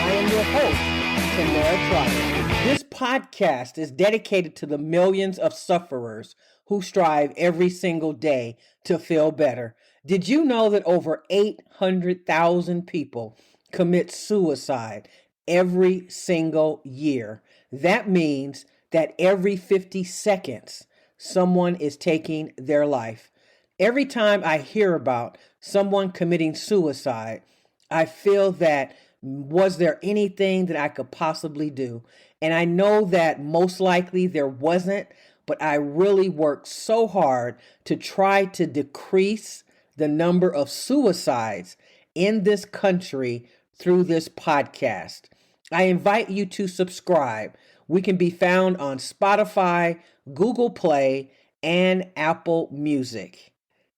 I am your host, Tamara Trotter. This podcast is dedicated to the millions of sufferers who strive every single day to feel better. Did you know that over 800,000 people commit suicide every single year? That means that every 50 seconds, someone is taking their life. Every time I hear about someone committing suicide, I feel that was there anything that I could possibly do? And I know that most likely there wasn't, but I really worked so hard to try to decrease the number of suicides in this country through this podcast. I invite you to subscribe. We can be found on Spotify, Google Play, and Apple Music.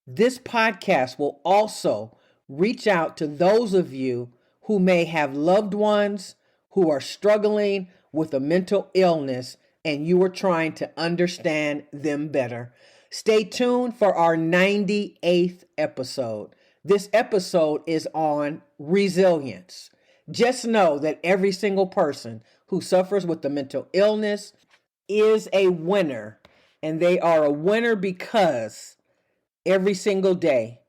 This podcast will also reach out to those of you who may have loved ones who are struggling with a mental illness and you are trying to understand them better. Stay tuned for our 98th episode. This episode is on resilience. Just know that every single person who suffers with a mental illness is a winner, and they are a winner because every single day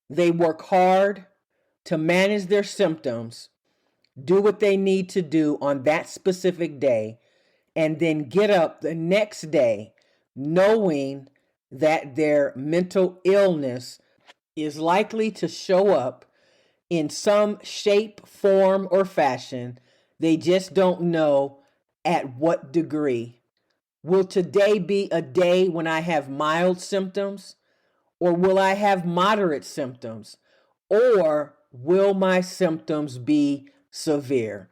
they work hard to manage their symptoms, do what they need to do on that specific day, and then get up the next day knowing that their mental illness is likely to show up in some shape, form, or fashion. They just don't know at what degree. Will today be a day when I have mild symptoms? Or will I have moderate symptoms? Or will my symptoms be severe?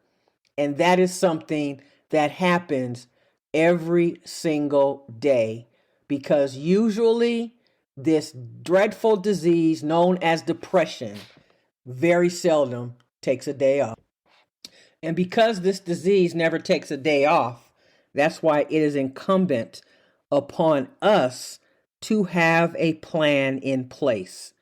And that is something that happens every single day, because usually this dreadful disease known as depression very seldom takes a day off. And because this disease never takes a day off, that's why it is incumbent upon us to have a plan in place,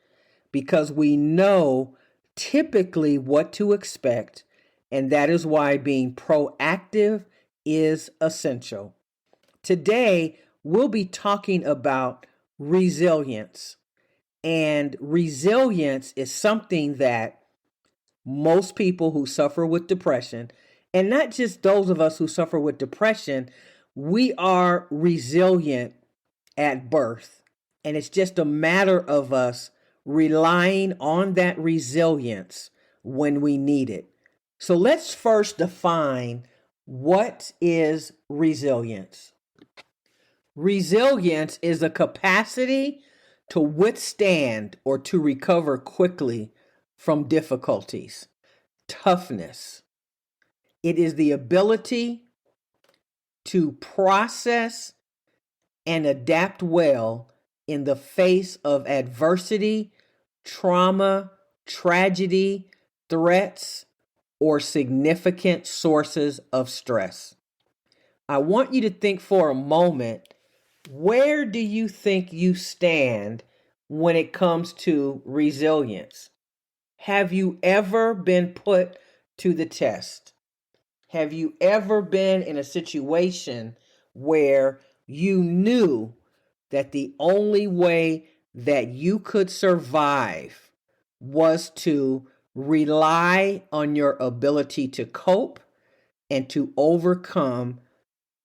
because we know typically what to expect, and that is why being proactive is essential. Today, we'll be talking about resilience. And resilience is something that most people who suffer with depression, and not just those of us who suffer with depression, we are resilient at birth. And it's just a matter of us relying on that resilience when we need it. So let's first define what is resilience. Resilience is a capacity to withstand or to recover quickly from difficulties. Toughness. It is the ability to process and adapt well in the face of adversity, trauma, tragedy, threats, or significant sources of stress. I want you to think for a moment, where do you think you stand when it comes to resilience? Have you ever been put to the test? Have you ever been in a situation where you knew that the only way that you could survive was to rely on your ability to cope and to overcome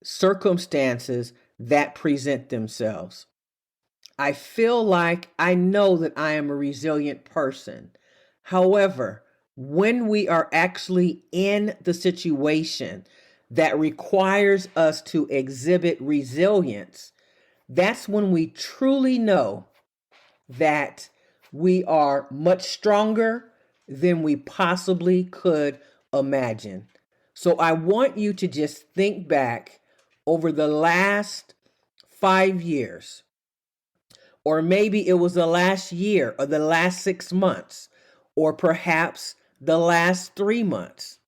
circumstances that present themselves? I feel like I know that I am a resilient person. However, when we are actually in the situation that requires us to exhibit resilience, that's when we truly know that we are much stronger than we possibly could imagine. So I want you to just think back over the last 5 years, or maybe it was the last year or the last 6 months, or perhaps the last 3 months.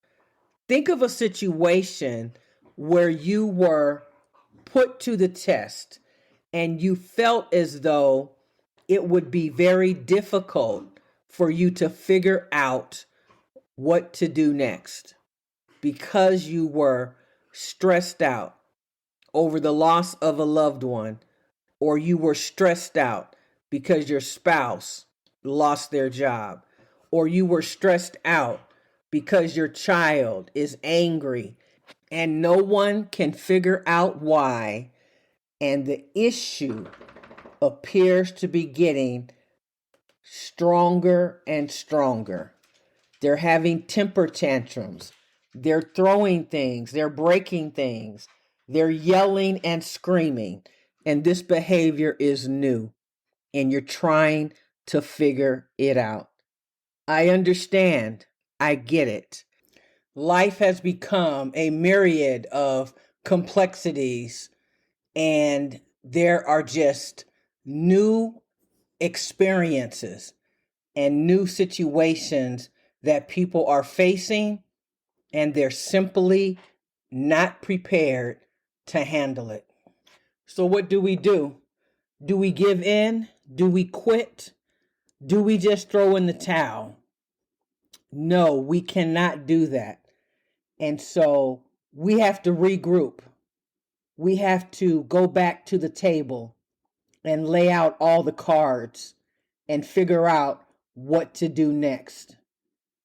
Think of a situation where you were put to the test and you felt as though it would be very difficult for you to figure out what to do next. because you were stressed out over the loss of a loved one, or you were stressed out because your spouse lost their job, or you were stressed out because your child is angry and no one can figure out why, and the issue appears to be getting stronger and stronger. They're having temper tantrums. They're throwing things. They're breaking things. They're yelling and screaming. And this behavior is new. And you're trying to figure it out. I understand. I get it. Life has become a myriad of complexities, and there are just new experiences and new situations that people are facing, and they're simply not prepared to handle it. So, what do we do? Do we give in? Do we quit? Do we just throw in the towel? No, we cannot do that. And so we have to regroup. We have to go back to the table and lay out all the cards and figure out what to do next.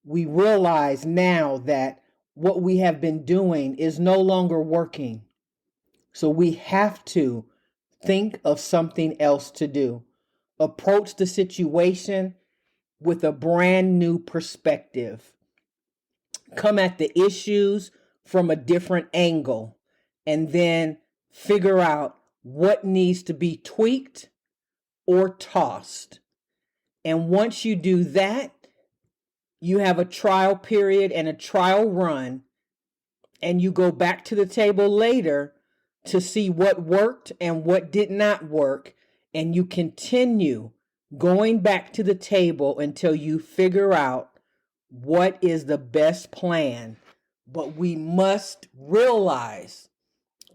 We realize now that what we have been doing is no longer working. So we have to think of something else to do. Approach the situation with a brand new perspective. Come at the issues from a different angle, and then figure out what needs to be tweaked or tossed. And once you do that, you have a trial period and a trial run, and you go back to the table later to see what worked and what did not work, and you continue going back to the table until you figure out what is the best plan. But we must realize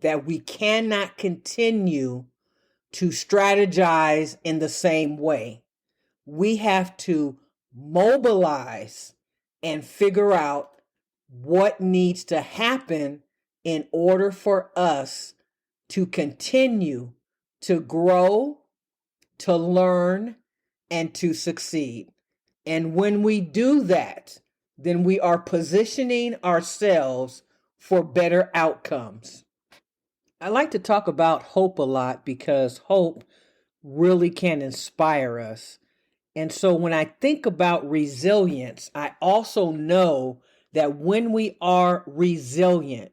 that we cannot continue to strategize in the same way. We have to mobilize and figure out what needs to happen in order for us to continue to grow, to learn, and to succeed. And when we do that, then we are positioning ourselves for better outcomes. I like to talk about hope a lot because hope really can inspire us. And so when I think about resilience, I also know that when we are resilient,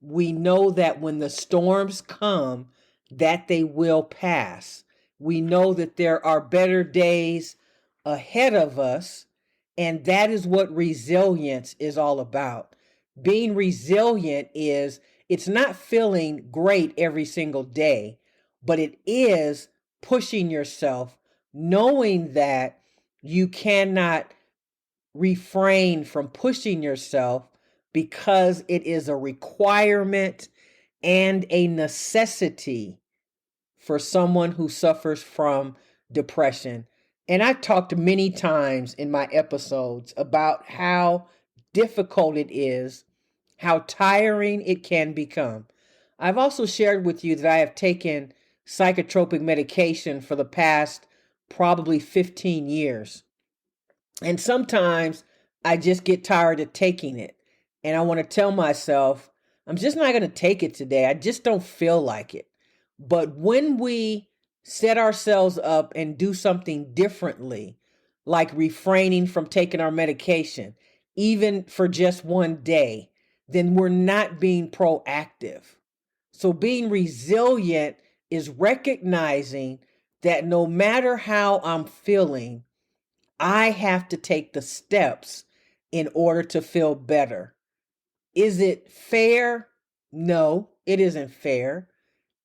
we know that when the storms come, that they will pass. We know that there are better days ahead of us, and that is what resilience is all about. Being resilient is, it's not feeling great every single day, but it is pushing yourself, knowing that you cannot refrain from pushing yourself because it is a requirement and a necessity for someone who suffers from depression. And I talked many times in my episodes about how difficult it is, how tiring it can become. I've also shared with you that I have taken psychotropic medication for the past probably 15 years. And sometimes I just get tired of taking it. And I want to tell myself, I'm just not going to take it today. I just don't feel like it. But when we set ourselves up and do something differently, like refraining from taking our medication, even for just one day, then we're not being proactive. So being resilient is recognizing that no matter how I'm feeling, I have to take the steps in order to feel better. Is it fair? No, it isn't fair.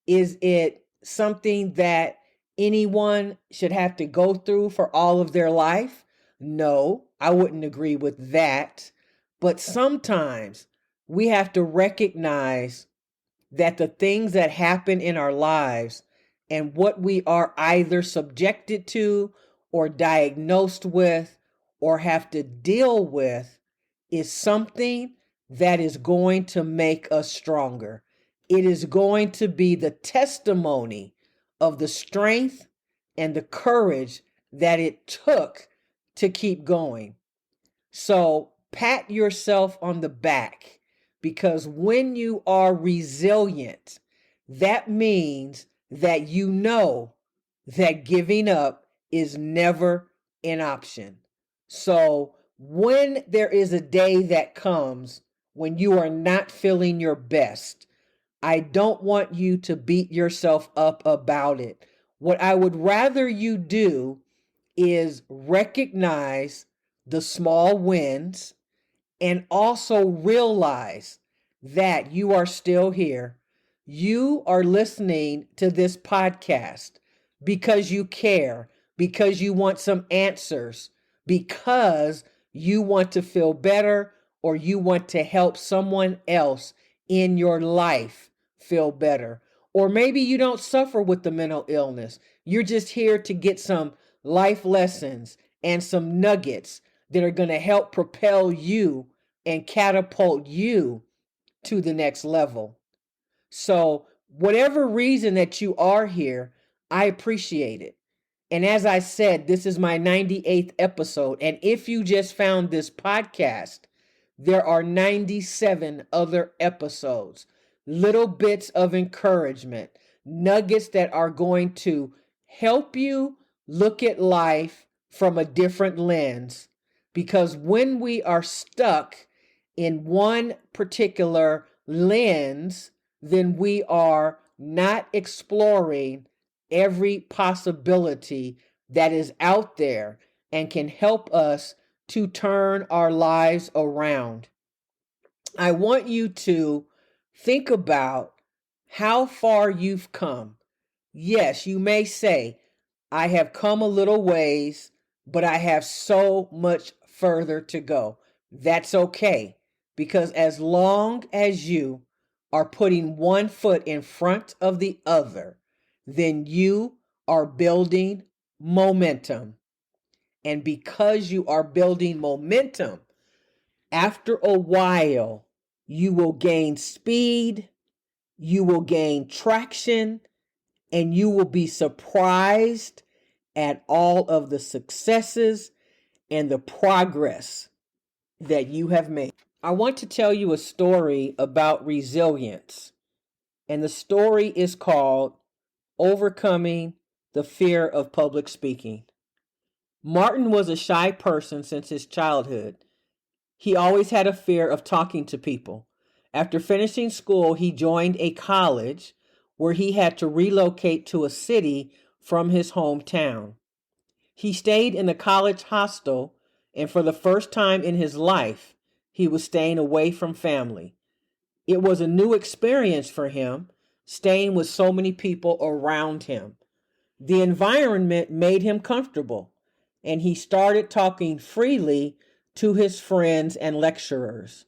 Is it something that anyone should have to go through for all of their life? No, I wouldn't agree with that. But sometimes we have to recognize that the things that happen in our lives and what we are either subjected to or diagnosed with or have to deal with is something that is going to make us stronger. It is going to be the testimony of the strength and the courage that it took to keep going. So pat yourself on the back, because when you are resilient, that means that you know that giving up is never an option. So when there is a day that comes when you are not feeling your best, I don't want you to beat yourself up about it. What I would rather you do is recognize the small wins and also realize that you are still here. You are listening to this podcast because you care, because you want some answers, because you want to feel better, or you want to help someone else in your life feel better. Or maybe you don't suffer with the mental illness. You're just here to get some life lessons and some nuggets that are going to help propel you and catapult you to the next level. So, whatever reason that you are here, I appreciate it. And as I said, this is my 98th episode. And if you just found this podcast, there are 97 other episodes, little bits of encouragement, nuggets that are going to help you look at life from a different lens. Because when we are stuck in one particular lens, then we are not exploring every possibility that is out there and can help us to turn our lives around. I want you to think about how far you've come. Yes, you may say, I have come a little ways, but I have so much further to go. That's okay, because as long as you are putting one foot in front of the other, then you are building momentum. And because you are building momentum, after a while, you will gain speed, you will gain traction, and you will be surprised at all of the successes and the progress that you have made. I want to tell you a story about resilience, and the story is called Overcoming the Fear of Public Speaking. Martin was a shy person since his childhood. He always had a fear of talking to people. After finishing school, he joined a college where he had to relocate to a city from his hometown. He stayed in the college hostel, and for the first time in his life, he was staying away from family. It was a new experience for him, staying with so many people around him. The environment made him comfortable, and he started talking freely to his friends and lecturers.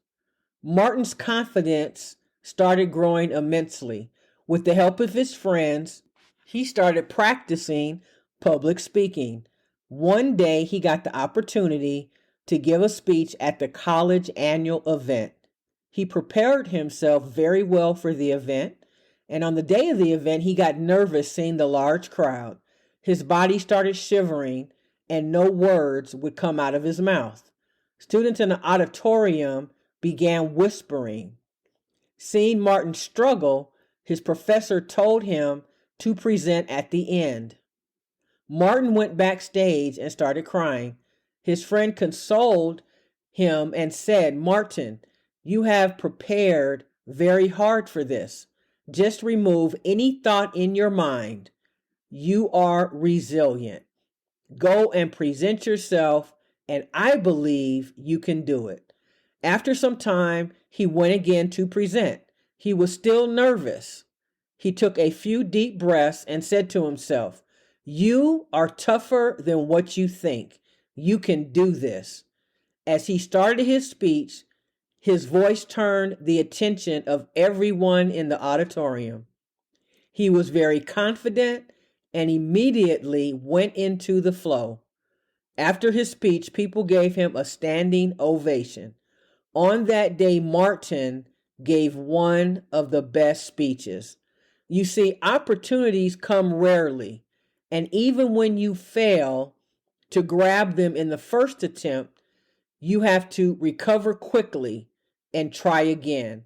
Martin's confidence started growing immensely. With the help of his friends, he started practicing public speaking. One day, he got the opportunity to give a speech at the college annual event. He prepared himself very well for the event, and on the day of the event, he got nervous seeing the large crowd. His body started shivering, and no words would come out of his mouth. Students in the auditorium began whispering. Seeing Martin struggle, his professor told him to present at the end. Martin went backstage and started crying. His friend consoled him and said, Martin, you have prepared very hard for this. Just remove any thought in your mind. You are resilient. Go and present yourself, and I believe you can do it. After some time, he went again to present. He was still nervous. He took a few deep breaths and said to himself, you are tougher than what you think. You can do this. As he started his speech, his voice turned the attention of everyone in the auditorium. He was very confident and immediately went into the flow. After his speech, people gave him a standing ovation. On that day, Martin gave one of the best speeches. You see, opportunities come rarely, and even when you fail to grab them in the first attempt, you have to recover quickly and try again.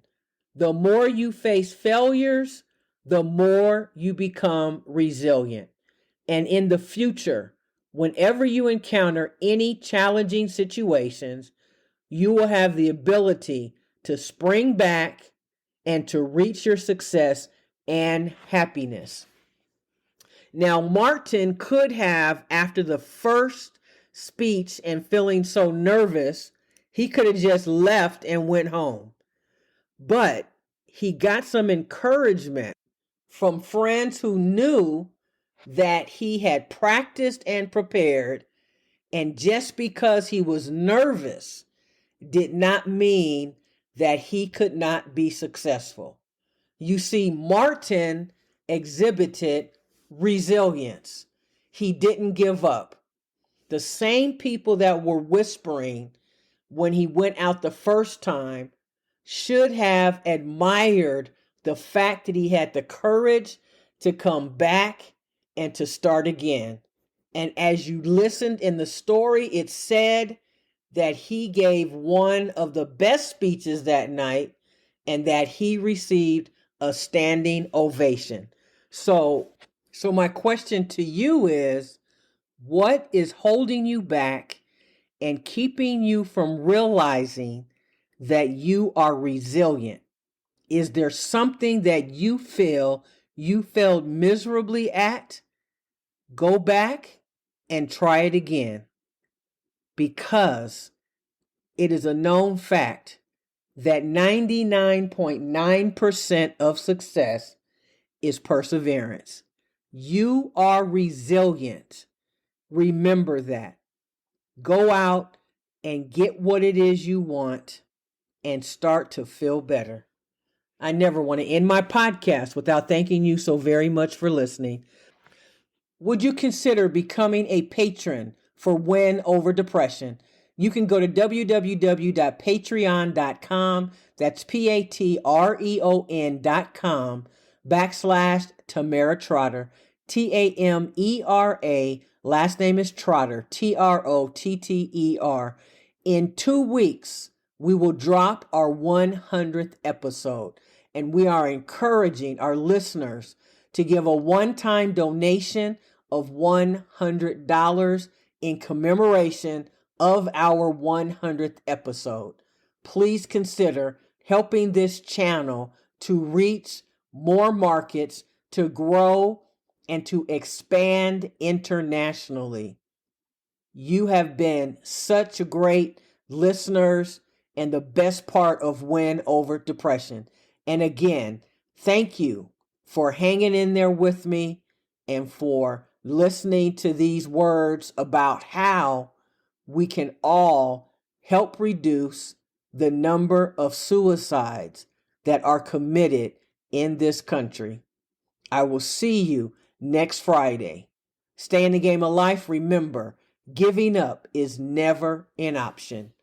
The more you face failures, the more you become resilient. And in the future, whenever you encounter any challenging situations, you will have the ability to spring back and to reach your success and happiness. Now, Martin could have, after the first speech and feeling so nervous, he could have just left and went home. But he got some encouragement from friends who knew that he had practiced and prepared, and just because he was nervous did not mean that he could not be successful. You see, Martin exhibited resilience. He didn't give up. The same people that were whispering when he went out the first time should have admired the fact that he had the courage to come back and to start again. And as you listened in the story, it said that he gave one of the best speeches that night and that he received a standing ovation. So my question to you is, what is holding you back and keeping you from realizing that you are resilient? Is there something that you feel you failed miserably at? Go back and try it again, because it is a known fact that 99.9% of success is perseverance. You are resilient. Remember that. Go out and get what it is you want and start to feel better. I never want to end my podcast without thanking you so very much for listening. Would you consider becoming a patron for Win Over Depression? You can go to www.patreon.com. That's patreon.com/Tamara Trotter. Tamera. Last name is Trotter. Trotter. In 2 weeks, we will drop our 100th episode, and we are encouraging our listeners to give a one-time donation of $100 in commemoration of our 100th episode. Please consider helping this channel to reach more markets, to grow, and to expand internationally. You have been such great listeners and the best part of Win Over Depression. And again, thank you for hanging in there with me and for listening to these words about how we can all help reduce the number of suicides that are committed in this country. I will see you next Friday. Stay in the game of life. Remember, giving up is never an option.